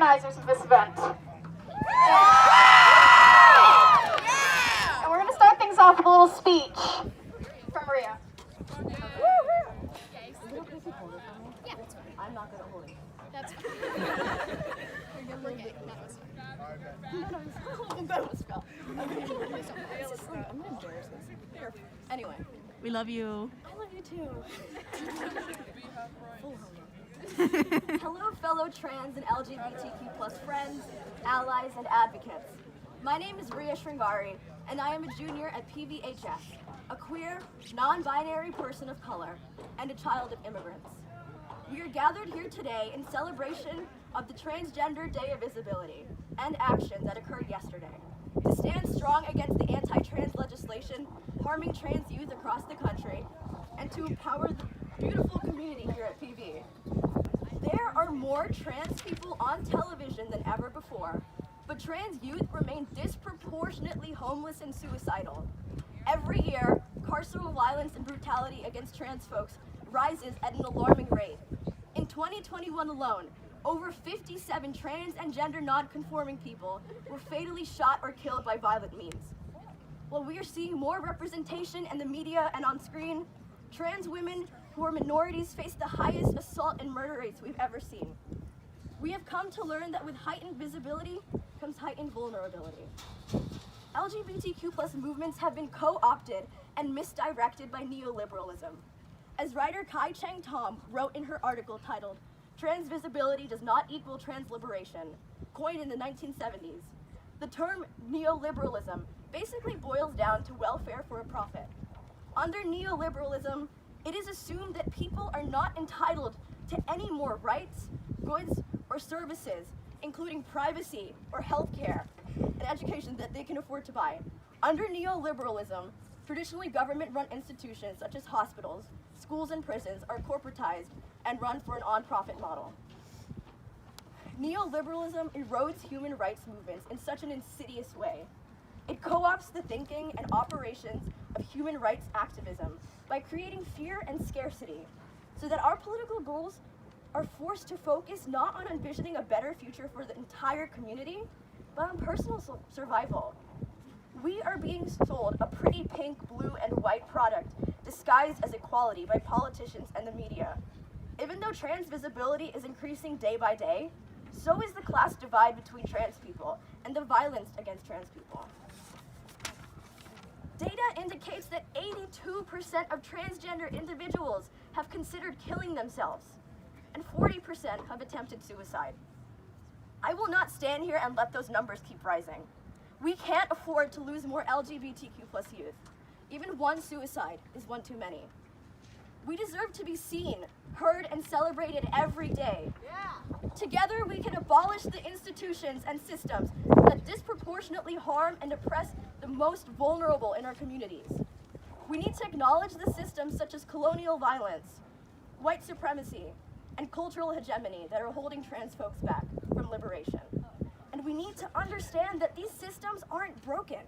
organizers of this event. And we're going to start things off with a little speech from Riya. I'm not going to hold it. That's fine. We're getting that was I'm going to embarrass this. Here. Anyway. We love you. I love you too. Hello, fellow trans and LGBTQ plus friends, allies, and advocates. My name is Riya Sringari, and I am a junior at PVHS, a queer, non-binary person of color, and a child of immigrants. We are gathered here today in celebration of the Transgender Day of Visibility and action that occurred yesterday, to stand strong against the anti-trans legislation harming trans youth across the country, and to empower the beautiful community here at PV. There are more trans people on television than ever before, but trans youth remain disproportionately homeless and suicidal. Every year, carceral violence and brutality against trans folks rises at an alarming rate. In 2021 alone, over 57 trans and gender non-conforming people were fatally shot or killed by violent means. While we are seeing more representation in the media and on screen, trans women who are minorities face the highest assault and murder rates we've ever seen. We have come to learn that with heightened visibility comes heightened vulnerability. LGBTQ plus movements have been co-opted and misdirected by neoliberalism. As writer Kai Cheng Tom wrote in her article titled, "Trans visibility does not equal trans liberation," coined in the 1970s, the term neoliberalism basically boils down to welfare for a profit. Under neoliberalism, it is assumed that people are not entitled to any more rights, goods, or services, including privacy or healthcare and education that they can afford to buy. Under neoliberalism, traditionally government-run institutions such as hospitals, schools, and prisons are corporatized and run for an on-profit model. Neoliberalism erodes human rights movements in such an insidious way. It co-opts the thinking and operations of human rights activism by creating fear and scarcity, so that our political goals are forced to focus not on envisioning a better future for the entire community, but on personal survival. We are being sold a pretty pink, blue, and white product disguised as equality by politicians and the media. Even though trans visibility is increasing day by day, so is the class divide between trans people and the violence against trans people. Data indicates that 82% of transgender individuals have considered killing themselves, and 40% have attempted suicide. I will not stand here and let those numbers keep rising. We can't afford to lose more LGBTQ plus youth. Even one suicide is one too many. We deserve to be seen, heard, and celebrated every day. Together, we can abolish the institutions and systems that disproportionately harm and oppress the most vulnerable in our communities. We need to acknowledge the systems such as colonial violence, white supremacy, and cultural hegemony that are holding trans folks back from liberation. And we need to understand that these systems aren't broken.